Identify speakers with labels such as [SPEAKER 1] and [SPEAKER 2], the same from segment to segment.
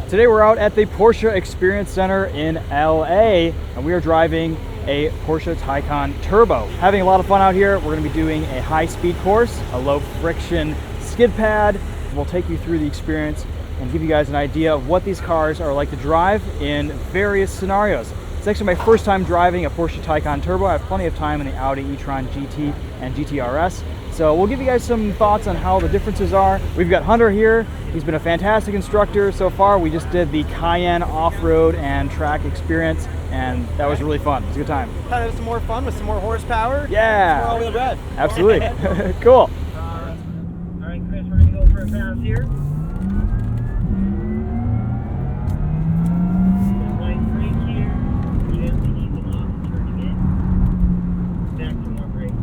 [SPEAKER 1] Today we're out at the Porsche Experience Center in LA, and we are driving a Porsche Taycan Turbo. Having a lot of fun out here. We're going to be doing a high-speed course, a low-friction skid pad. We'll take you through the experience and give you guys an idea of what these cars are like to drive in various scenarios. It's actually my first time driving a Porsche Taycan Turbo. I have plenty of time in the Audi e-tron GT and GT-RS. So we'll give you guys some thoughts on how the differences are. We've got Hunter here. He's been a fantastic instructor so far. We just did the Cayenne off-road and track experience, and that was really fun. It was a good time.
[SPEAKER 2] Kind of some more fun with some more horsepower.
[SPEAKER 1] Yeah.
[SPEAKER 2] Some more all-wheel drive.
[SPEAKER 1] Absolutely. Cool.
[SPEAKER 2] All right, Chris, we're going to go for a pass here. Light brake here. Gently easing off and turning in. Back to more brake.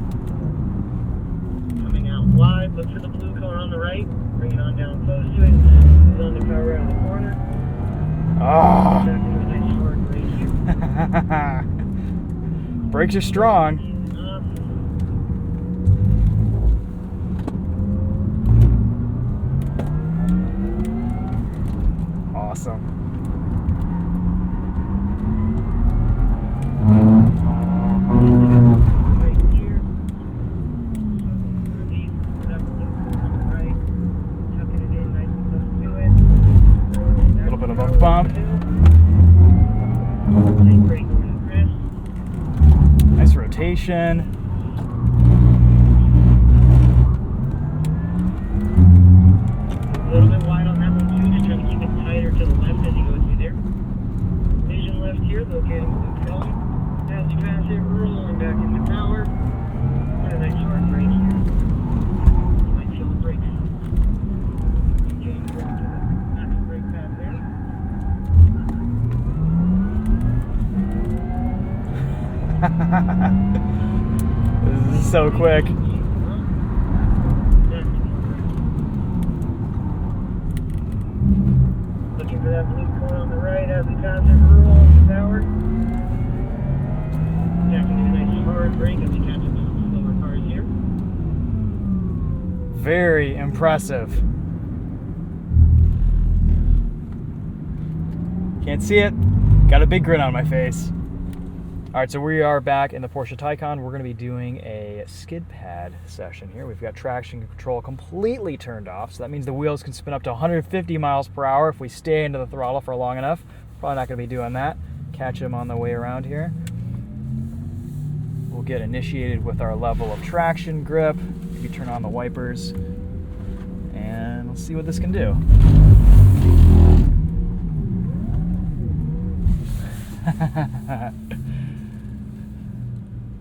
[SPEAKER 2] Coming out wide. Look for the blue cone on the right. Bring it on down close to it. Put on the power around the corner.
[SPEAKER 1] Oh.
[SPEAKER 2] Back into a nice hard brake here.
[SPEAKER 1] Brakes are strong. Awesome. A little bit of a bump. Nice rotation.
[SPEAKER 2] A little bit wide on that one too, just trying to keep it tighter to the left as you go through there. Vision left here, locating the cone. As you pass it, rolling back into power. And a nice hard brake here. You might feel the brakes. Getting back to the max brake pad there.
[SPEAKER 1] This is so quick.
[SPEAKER 2] Looking for that blue cone on the right as we pass it, rolling power. Back into a nice hard brake as we catch up to some slower cars here.
[SPEAKER 1] Very impressive. Can't see it. Got a big grin on my face. All right, so we are back in the Porsche Taycan. We're going to be doing a skid pad session here. We've got traction control completely turned off, so that means the wheels can spin up to 150 miles per hour if we stay into the throttle for long enough. Probably not going to be doing that. Catch them on the way around here. We'll get initiated with our level of traction grip. Maybe turn on the wipers, and we'll see what this can do.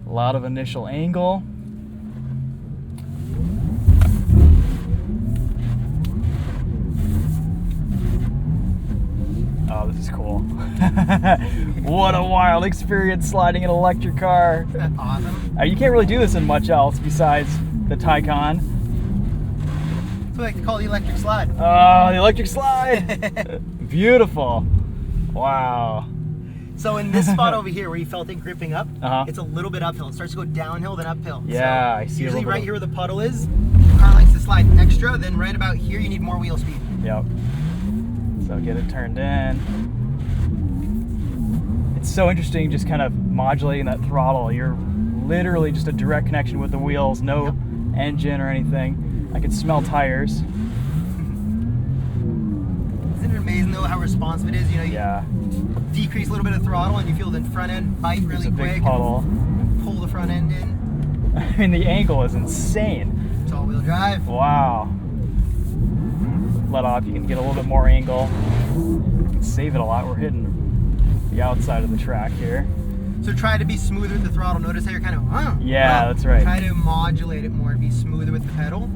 [SPEAKER 1] A lot of initial angle. Oh, this is cool. What a wild experience sliding an electric car.
[SPEAKER 2] Isn't that awesome?
[SPEAKER 1] You can't really do this in much else besides the Taycan.
[SPEAKER 2] That's what I like to call the electric slide.
[SPEAKER 1] Oh, the electric slide. Beautiful. Wow.
[SPEAKER 2] So in this spot over here where you felt it gripping up,
[SPEAKER 1] Uh-huh.
[SPEAKER 2] it's a little bit uphill. It starts to go downhill, then uphill.
[SPEAKER 1] Yeah,
[SPEAKER 2] so
[SPEAKER 1] I see a
[SPEAKER 2] usually
[SPEAKER 1] little
[SPEAKER 2] right
[SPEAKER 1] bit
[SPEAKER 2] here where the puddle is, the car likes to slide extra, then right about here you need more wheel speed.
[SPEAKER 1] Yep. So get it turned in. It's so interesting just kind of modulating that throttle. You're literally just a direct connection with the wheels, no engine or anything. I can smell tires.
[SPEAKER 2] Isn't it amazing though how responsive it is? You know, you
[SPEAKER 1] Yeah.
[SPEAKER 2] decrease a little bit of throttle and you feel the front end bite really
[SPEAKER 1] It's a
[SPEAKER 2] quick.
[SPEAKER 1] big puddle.
[SPEAKER 2] And pull the front end in.
[SPEAKER 1] I mean, the angle is insane.
[SPEAKER 2] It's all-wheel drive.
[SPEAKER 1] Wow. Let off, you can get a little bit more angle. You can save it a lot. We're hitting the outside of the track here.
[SPEAKER 2] So try to be smoother with the throttle. Notice how you're kind of,
[SPEAKER 1] Yeah, that's right.
[SPEAKER 2] Try to modulate it more and be smoother with the pedal.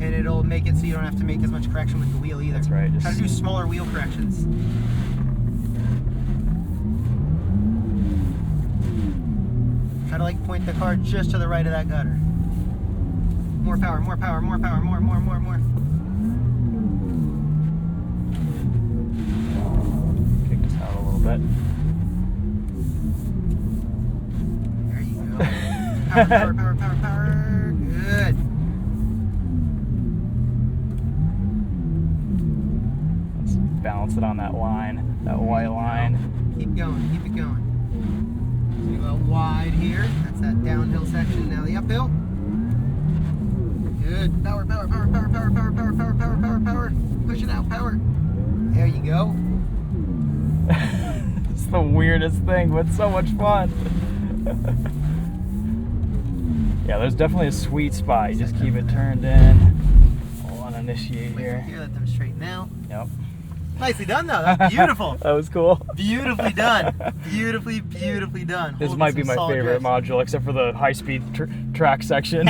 [SPEAKER 2] And it'll make it so you don't have to make as much correction with the wheel either.
[SPEAKER 1] That's right.
[SPEAKER 2] Try to do smaller wheel corrections. Try to like point the car just to the right of that gutter. More power, more power, more power, more.
[SPEAKER 1] Kick this out a little bit.
[SPEAKER 2] There you go. Power. Good.
[SPEAKER 1] balance it on that line, that white line.
[SPEAKER 3] Keep going, keep it going. So you go wide here. That's that downhill section. Now the uphill. Good. Power, power, power, power, power, power, power, power, power, power, power. Push it out, power. There you go.
[SPEAKER 1] It's the weirdest thing, but so much fun. Yeah, there's definitely a sweet spot. You just keep it turned in. I'll uninitiate here.
[SPEAKER 3] Let them straighten out.
[SPEAKER 1] Yep.
[SPEAKER 3] Nicely done, though. That's beautiful.
[SPEAKER 1] That was cool.
[SPEAKER 3] Beautifully done. Beautifully, beautifully done.
[SPEAKER 1] This might be my favorite module, except for the high-speed track section.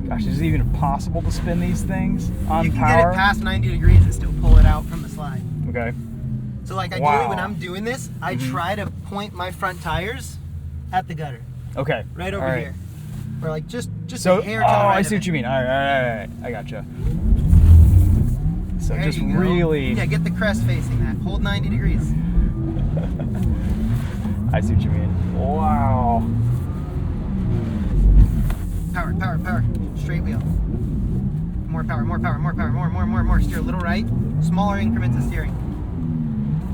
[SPEAKER 1] Gosh, is it even possible to spin these things on power?
[SPEAKER 3] You can get it past 90 degrees and still pull it out from the slide.
[SPEAKER 1] Okay.
[SPEAKER 3] So like ideally when I'm doing this, I try to point my front tires at the gutter.
[SPEAKER 1] Okay.
[SPEAKER 3] Right over here. Or like just
[SPEAKER 1] so,
[SPEAKER 3] a hair to the right
[SPEAKER 1] I see
[SPEAKER 3] of
[SPEAKER 1] what you mean. All right. I gotcha. So
[SPEAKER 3] there
[SPEAKER 1] just
[SPEAKER 3] you go.
[SPEAKER 1] really...
[SPEAKER 3] Yeah, get the crest facing that. Hold 90 degrees.
[SPEAKER 1] I see what you mean. Wow.
[SPEAKER 3] Power, power, power. Straight wheel. More power, more power, more power, more. Steer a little right. Smaller increments of steering.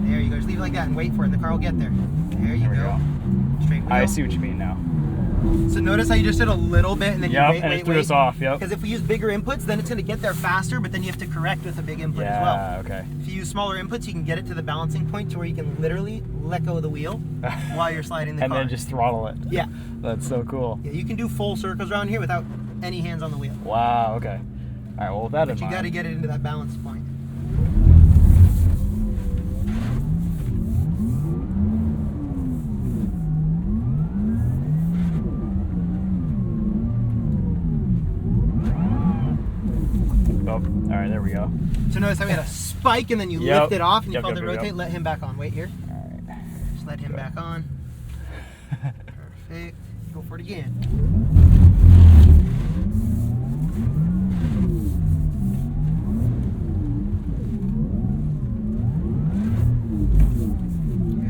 [SPEAKER 3] There you go. Just leave it like that and wait for it. The car will get there. There you go. Straight wheel.
[SPEAKER 1] I see what you mean now.
[SPEAKER 3] So notice how you just did a little bit and then you wait,
[SPEAKER 1] it threw us off. Yep.
[SPEAKER 3] Because if we use bigger inputs, then it's going to get there faster, but then you have to correct with a big input as well.
[SPEAKER 1] Yeah, okay.
[SPEAKER 3] If you use smaller inputs, you can get it to the balancing point to where you can literally let go of the wheel while you're sliding the car.
[SPEAKER 1] And then just throttle it.
[SPEAKER 3] Yeah.
[SPEAKER 1] That's so cool.
[SPEAKER 3] Yeah, you can do full circles around here without any hands on the wheel.
[SPEAKER 1] Wow, okay. All right, well, with that in mind.
[SPEAKER 3] But you got to get it into that balance point.
[SPEAKER 1] Oh, all right, there we go.
[SPEAKER 3] So notice how we had a spike and then you lift it off and you felt it rotate. Let him back on. Wait here.
[SPEAKER 1] All right.
[SPEAKER 3] Just let him back on. Perfect. Go for it again.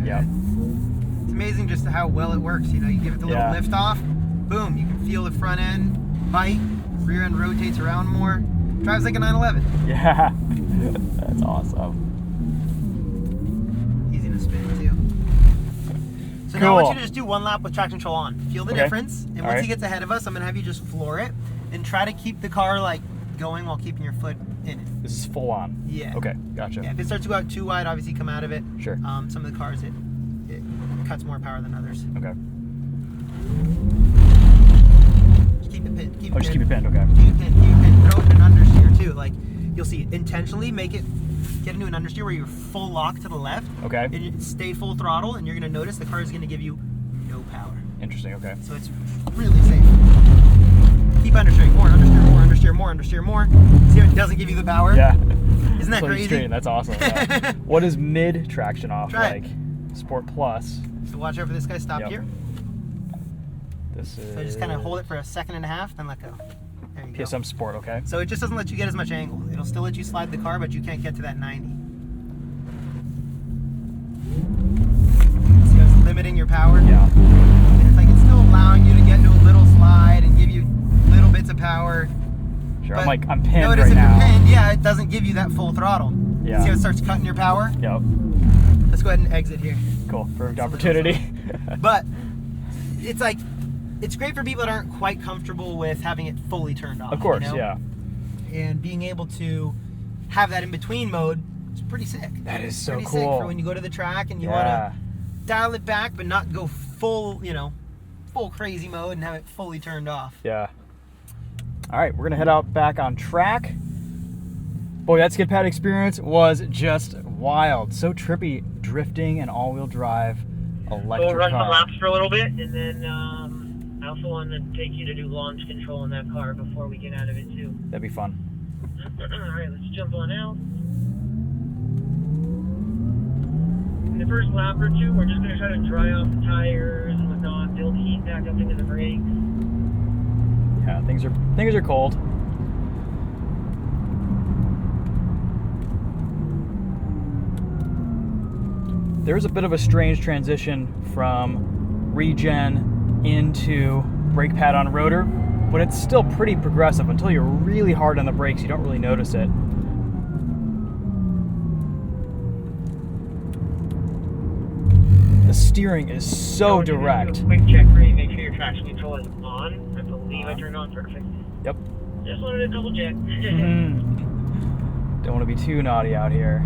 [SPEAKER 1] Yep.
[SPEAKER 3] It's amazing just how well it works. You know, you give it the little lift off, boom, you can feel the front end bite, rear end rotates around more. Drives like a 911.
[SPEAKER 1] Yeah. That's awesome.
[SPEAKER 3] Easy to spin too. So now I want you to just do one lap with traction control on. Feel the difference. And once he gets ahead of us, I'm gonna have you just floor it and try to keep the car like going while keeping your foot in it.
[SPEAKER 1] This is full on.
[SPEAKER 3] Yeah.
[SPEAKER 1] Okay, gotcha.
[SPEAKER 3] Yeah, if it starts to go out too wide, obviously come out of it.
[SPEAKER 1] Sure.
[SPEAKER 3] Some of the cars, it cuts more power than others.
[SPEAKER 1] Okay.
[SPEAKER 3] Just keep it pinned.
[SPEAKER 1] Just keep it pinned, okay.
[SPEAKER 3] Keep it pinned, throw it in an understeer too. Like, you'll see, intentionally get into an understeer where you're full lock to the left.
[SPEAKER 1] Okay.
[SPEAKER 3] And you stay full throttle, and you're gonna notice the car is gonna give you no power.
[SPEAKER 1] Interesting, okay.
[SPEAKER 3] So it's really safe. Keep understeering, more understeer, more understeer, more understeer, more. See how it doesn't give you the power?
[SPEAKER 1] Yeah.
[SPEAKER 3] Isn't that crazy?
[SPEAKER 1] Straight. That's awesome. Yeah. What is mid traction off like? Sport Plus.
[SPEAKER 3] So watch out for this guy. Stop here.
[SPEAKER 1] This is.
[SPEAKER 3] So just kind of hold it for a second and a half, then let go. There you go.
[SPEAKER 1] PSM Sport, okay.
[SPEAKER 3] So it just doesn't let you get as much angle. It'll still let you slide the car, but you can't get to that 90. See how it's limiting your power?
[SPEAKER 1] Yeah.
[SPEAKER 3] And it's like it's still allowing you to get into a little slide and give you little bits of power.
[SPEAKER 1] Sure,
[SPEAKER 3] But
[SPEAKER 1] I'm pinned
[SPEAKER 3] notice
[SPEAKER 1] right
[SPEAKER 3] if
[SPEAKER 1] now.
[SPEAKER 3] you're pinned, yeah, it doesn't give you that full throttle.
[SPEAKER 1] Yeah.
[SPEAKER 3] See how it starts cutting your power?
[SPEAKER 1] Yep.
[SPEAKER 3] Let's go ahead and exit here.
[SPEAKER 1] Cool, perfect opportunity.
[SPEAKER 3] But it's like, it's great for people that aren't quite comfortable with having it fully turned off.
[SPEAKER 1] Of course,
[SPEAKER 3] you know?
[SPEAKER 1] yeah.
[SPEAKER 3] And being able to have that in between mode is pretty sick.
[SPEAKER 1] That is so
[SPEAKER 3] pretty
[SPEAKER 1] cool.
[SPEAKER 3] sick for when you go to the track and you want to dial it back, but not go full, full crazy mode and have it fully turned off.
[SPEAKER 1] Yeah. All right, we're gonna head out back on track. Boy, that Skidpad experience was just wild. So trippy, drifting and all-wheel drive electric
[SPEAKER 2] We'll run
[SPEAKER 1] car.
[SPEAKER 2] some laps for a little bit, and then I also want to take you to do launch control in that car before we get out of it too.
[SPEAKER 1] That'd be fun.
[SPEAKER 2] All right, let's jump on out. In the first lap or two, we're just going to try to dry off the tires and whatnot, build heat back up into the brakes.
[SPEAKER 1] Yeah, things are cold. There's a bit of a strange transition from regen into brake pad on rotor, but it's still pretty progressive. Until you're really hard on the brakes, you don't really notice it. The steering is so direct.
[SPEAKER 2] Do a quick check for you, make sure your traction control is on. I believe I turned on perfect.
[SPEAKER 1] Yep.
[SPEAKER 2] Just wanted to double check.
[SPEAKER 1] Don't want to be too naughty out here.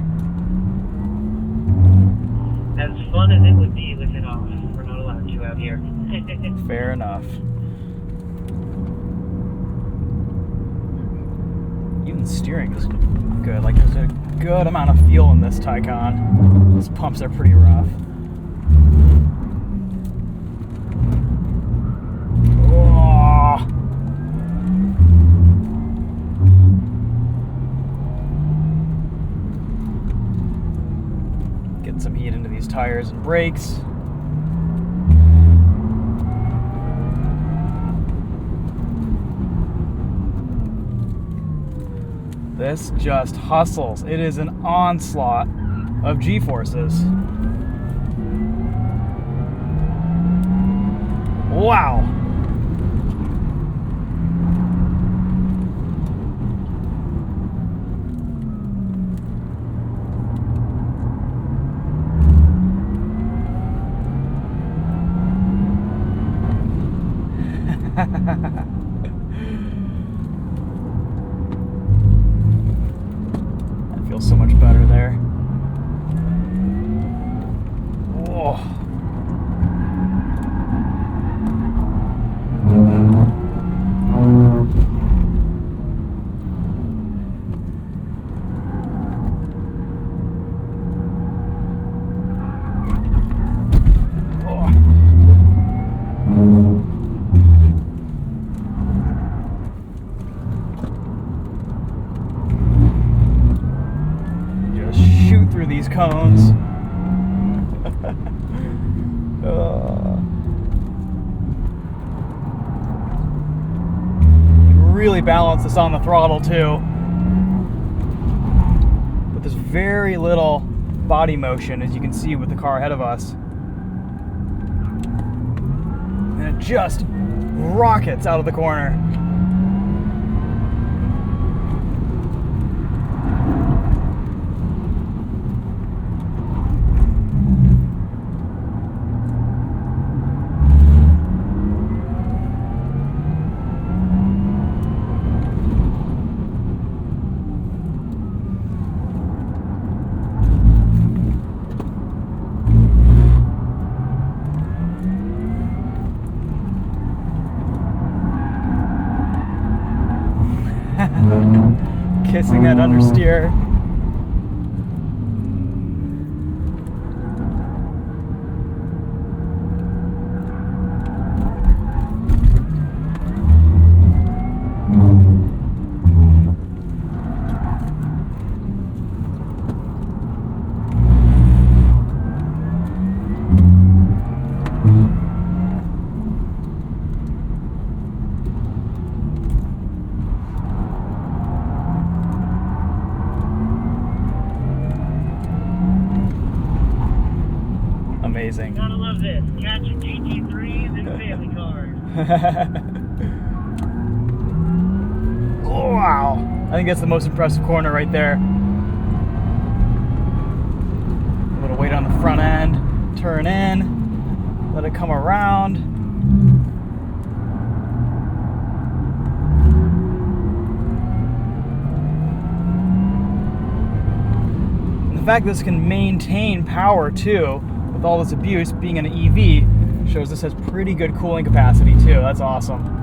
[SPEAKER 2] As fun as it would be with it off, we're not allowed to out here.
[SPEAKER 1] Fair enough. Even the steering is good. Like, there's a good amount of feel in this Taycan. Those pumps are pretty rough. Oh. Get some heat into these tires and brakes. This just hustles. It is an onslaught of G-forces. Wow. That feels so much better there. Whoa. Just shoot through these cones. Really balance this on the throttle too. But there's very little body motion, as you can see with the car ahead of us. And it just rockets out of the corner. Kissing that understeer. Amazing.
[SPEAKER 2] Gotta love this. Catching GT3s and family cars.
[SPEAKER 1] Wow. I think that's the most impressive corner right there. A little weight on the front end. Turn in. Let it come around. And the fact that this can maintain power too, with all this abuse, being an EV, shows this has pretty good cooling capacity too. That's awesome.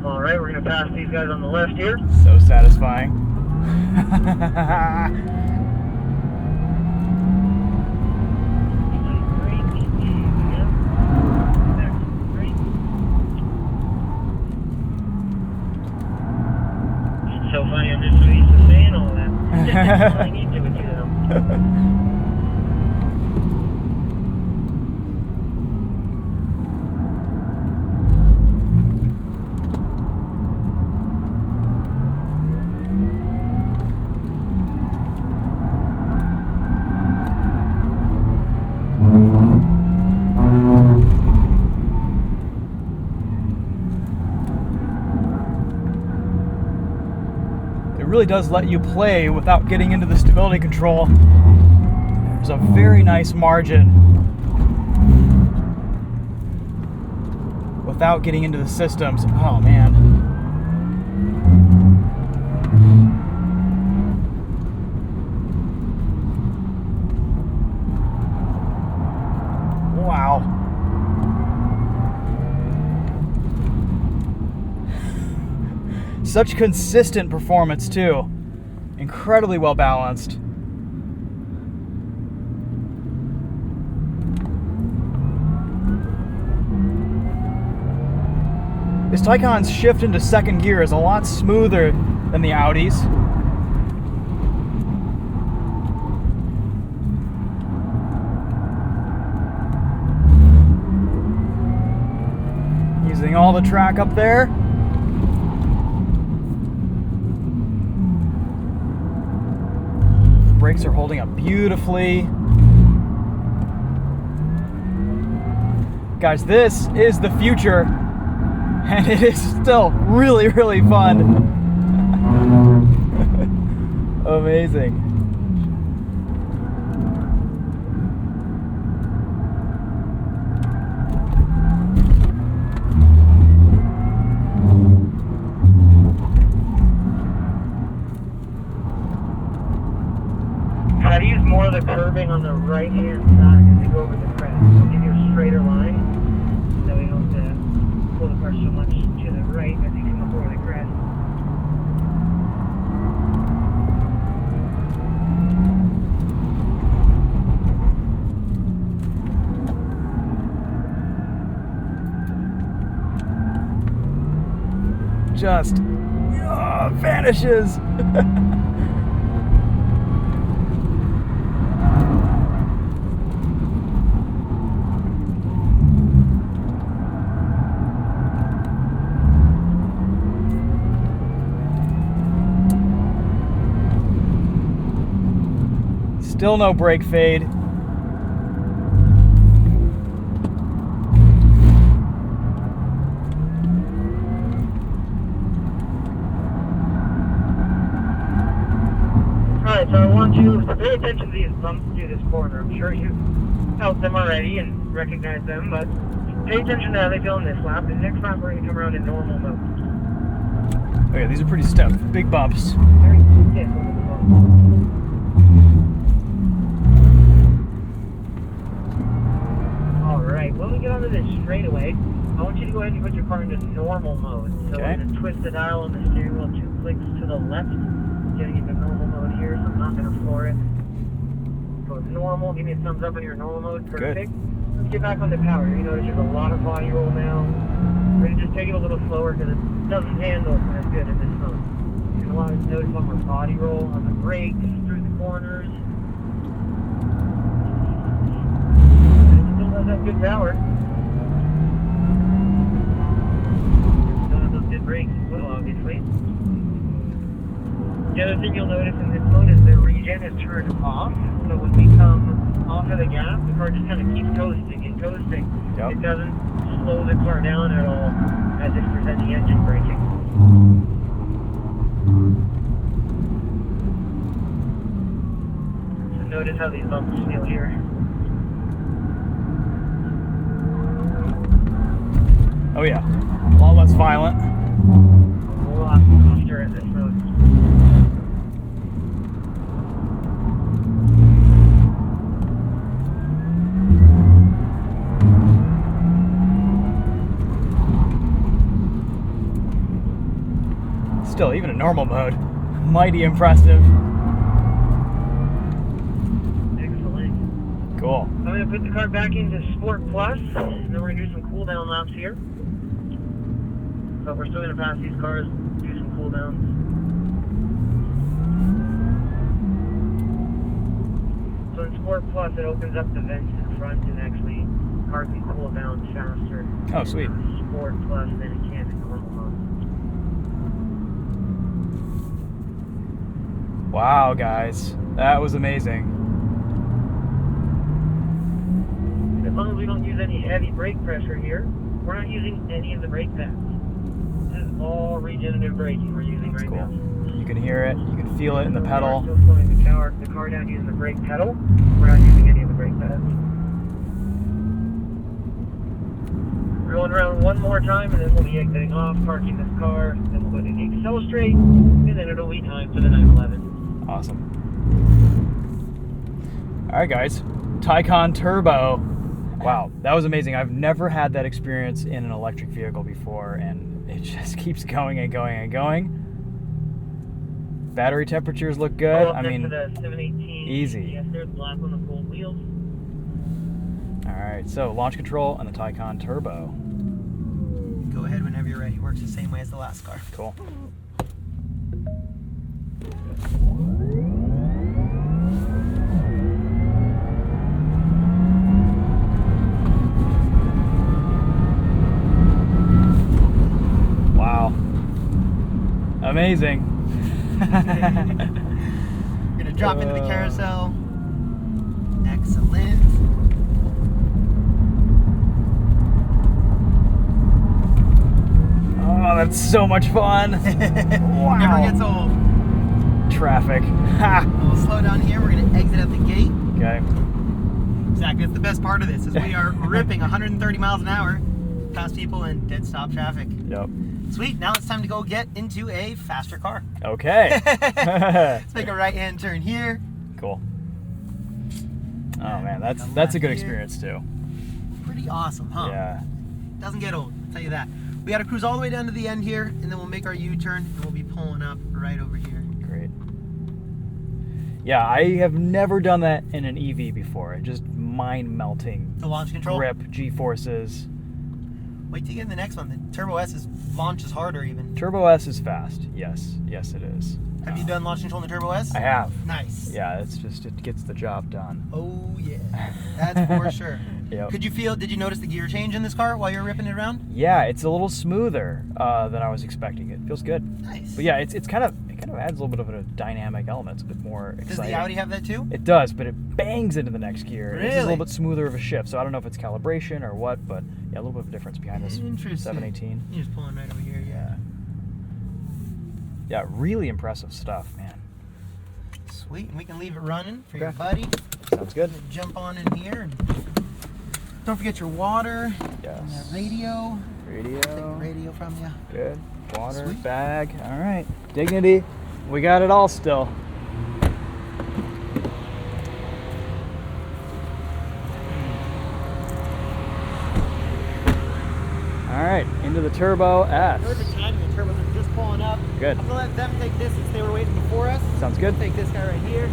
[SPEAKER 2] All right, we're going to pass these guys on the left here.
[SPEAKER 1] So satisfying.
[SPEAKER 2] It's so funny, I'm just so used to saying all that. I need to with you though.
[SPEAKER 1] It really does let you play without getting into the stability control. There's a very nice margin without getting into the systems. Oh man. Wow. Such consistent performance too. Incredibly well balanced. This Taycan's shift into second gear is a lot smoother than the Audis. Using all the track up there. Brakes are holding up beautifully. Guys, this is the future, and it is still really, really fun. Amazing.
[SPEAKER 2] Try to use more of the curving on the right-hand side as you go over the crest. It'll give you a straighter line, so you don't have to pull the car so much to the right as you come up over the crest.
[SPEAKER 1] Just vanishes. Still no brake fade.
[SPEAKER 2] Alright, so I want you to pay attention to these bumps through this corner. I'm sure you've felt them already and recognize them, but pay attention to how they feel in this lap. The next lap we're going to come around in normal mode.
[SPEAKER 1] Okay, these are pretty stiff. Big bumps.
[SPEAKER 2] Very stiff over the bumps. Alright, when we get onto this straightaway, I want you to go ahead and put your car into normal mode. So
[SPEAKER 1] Okay.
[SPEAKER 2] I'm going to twist the dial on the steering wheel 2 clicks to the left, getting into normal mode here, so I'm not going to floor it. Go normal, give me a thumbs up on your normal mode, perfect. Let's get back on the power. You notice there's a lot of body roll now. We're going to just take it a little slower because it doesn't handle as good in this mode. You're going to notice one more body roll on the brakes, through the corners. Has that good power. Still has those good brakes as well, obviously. The other thing you'll notice in this mode is the regen is turned off. So when we come off of the gas, the car just kind of keeps coasting and coasting.
[SPEAKER 1] Yep.
[SPEAKER 2] It doesn't slow the car down at all as if there's any engine braking. So notice how these bumps feel here.
[SPEAKER 1] Oh yeah, a lot less violent.
[SPEAKER 2] A lot softer in this mode.
[SPEAKER 1] still, even in normal mode, mighty impressive.
[SPEAKER 2] Excellent.
[SPEAKER 1] Cool.
[SPEAKER 2] I'm going to put the car back into Sport Plus, and then we're going to do some cool down laps here. But we're still going to pass these cars, do some cool downs. So in Sport Plus, it opens up the vents in front and actually the car can cool down faster.
[SPEAKER 1] Oh, sweet.
[SPEAKER 2] In Sport Plus than it can in normal mode.
[SPEAKER 1] Wow, guys, that was amazing.
[SPEAKER 2] As long as we don't use any heavy brake pressure here, we're not using any of the brake pads. This is all regenerative braking we're using
[SPEAKER 1] That's
[SPEAKER 2] right
[SPEAKER 1] cool.
[SPEAKER 2] now.
[SPEAKER 1] You can hear it, you can feel it in the pedal.
[SPEAKER 2] We're still slowing the car down using the brake pedal. We're not using any of the brake pads. Rolling around one more time, and then we'll be exiting off, parking this car. Then we'll go to the accelerate, and then it'll be time for the 911.
[SPEAKER 1] Awesome. All right, guys, Taycan Turbo. Wow, that was amazing. I've never had that experience in an electric vehicle before, and it just keeps going and going and going. Battery temperatures look good. I mean,
[SPEAKER 2] for the 718.
[SPEAKER 1] easy.
[SPEAKER 2] Yes, there's black on the gold wheels.
[SPEAKER 1] All right, so launch control on the Taycan Turbo.
[SPEAKER 3] Go ahead whenever you're ready. Works the same way as the last car.
[SPEAKER 1] Cool. Wow. Amazing.
[SPEAKER 3] We're gonna drop into the carousel. Excellent.
[SPEAKER 1] Oh, that's so much fun. Wow.
[SPEAKER 3] Never gets old.
[SPEAKER 1] Traffic. Ha.
[SPEAKER 3] We'll slow down here. We're gonna exit at the gate.
[SPEAKER 1] Okay.
[SPEAKER 3] Exactly. That's the best part of this is we are ripping 130 miles an hour past people in dead stop traffic.
[SPEAKER 1] Yep.
[SPEAKER 3] Sweet. Now it's time to go get into a faster car.
[SPEAKER 1] Okay.
[SPEAKER 3] Let's make a right-hand turn here.
[SPEAKER 1] Cool. Oh man, that's a good experience too.
[SPEAKER 3] Pretty awesome, huh?
[SPEAKER 1] Yeah.
[SPEAKER 3] Doesn't get old, I'll tell you that. We got to cruise all the way down to the end here, and then we'll make our U-turn, and we'll be pulling up right over here.
[SPEAKER 1] Great. Yeah, I have never done that in an EV before. It just mind-melting.
[SPEAKER 3] The launch control?
[SPEAKER 1] Grip, G-forces.
[SPEAKER 3] Wait till you get in the next one. The Turbo S launches harder even.
[SPEAKER 1] Turbo S is fast. Yes. Yes, it is.
[SPEAKER 3] Have you done launch control in the Turbo S?
[SPEAKER 1] I have.
[SPEAKER 3] Nice.
[SPEAKER 1] Yeah, it gets the job done.
[SPEAKER 3] Oh yeah, that's for sure.
[SPEAKER 1] Yep.
[SPEAKER 3] Did you notice the gear change in this car while you were ripping it around?
[SPEAKER 1] Yeah, it's a little smoother than I was expecting. It feels good.
[SPEAKER 3] Nice.
[SPEAKER 1] But yeah, it kind of adds a little bit of a dynamic element. It's a bit more exciting.
[SPEAKER 3] Does the Audi have that too?
[SPEAKER 1] It does, but it bangs into the next gear.
[SPEAKER 3] Really?
[SPEAKER 1] It's a little bit smoother of a shift, so I don't know if it's calibration or what, but yeah, a little bit of a difference behind this
[SPEAKER 3] Interesting.
[SPEAKER 1] 718.
[SPEAKER 3] You're just pulling right over here, yeah.
[SPEAKER 1] Yeah, really impressive stuff, man.
[SPEAKER 3] Sweet, and we can leave it running for your
[SPEAKER 1] Okay.
[SPEAKER 3] buddy.
[SPEAKER 1] Sounds good.
[SPEAKER 3] Jump on in here, and don't forget your water.
[SPEAKER 1] Yes.
[SPEAKER 3] And that radio.
[SPEAKER 1] Radio.
[SPEAKER 3] Take the radio from you.
[SPEAKER 1] Good. Water,
[SPEAKER 3] Sweet.
[SPEAKER 1] bag. All right. Dignity. We got it all still. All right, into the Turbo S.
[SPEAKER 3] Perfect timing. The turbos are just pulling up.
[SPEAKER 1] Good.
[SPEAKER 3] I'm gonna let them take this since they were waiting before us.
[SPEAKER 1] Sounds good.
[SPEAKER 3] Take this guy right here.